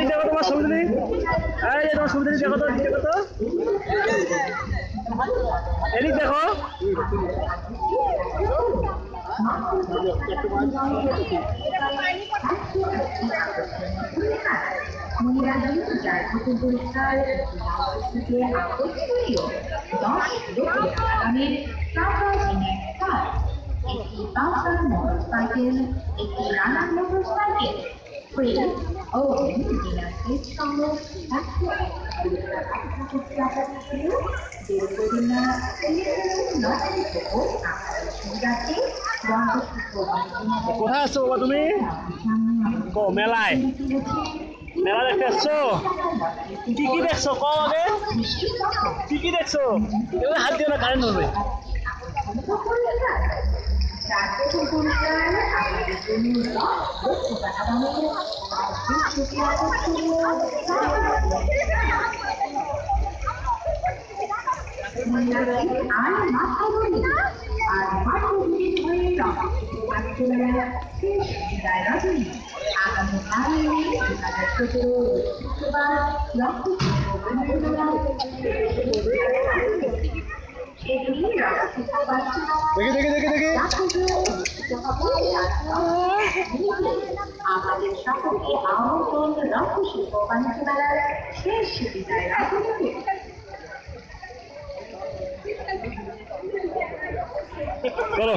দেখো তোমার সমুদ্রে তোমার সমুদ্রে দেখো তো দেখো তো এদিক দেখো মোটরসাইকেল একটি রানার মোটরসাইকেল ট্রেন ও কোথায় আসছো বাবা তুমি মেলায় মেলা দেখতে আসছো কি কি দেখছো কম আগে কি দেখছো এবার হাত দিয়ে না কারেন্ট ধরবে আমাদের সকলকে আমন্ত্রণ রক্ত শিল্প বাণিজ্য মেলার শেষ বিদায় চলো।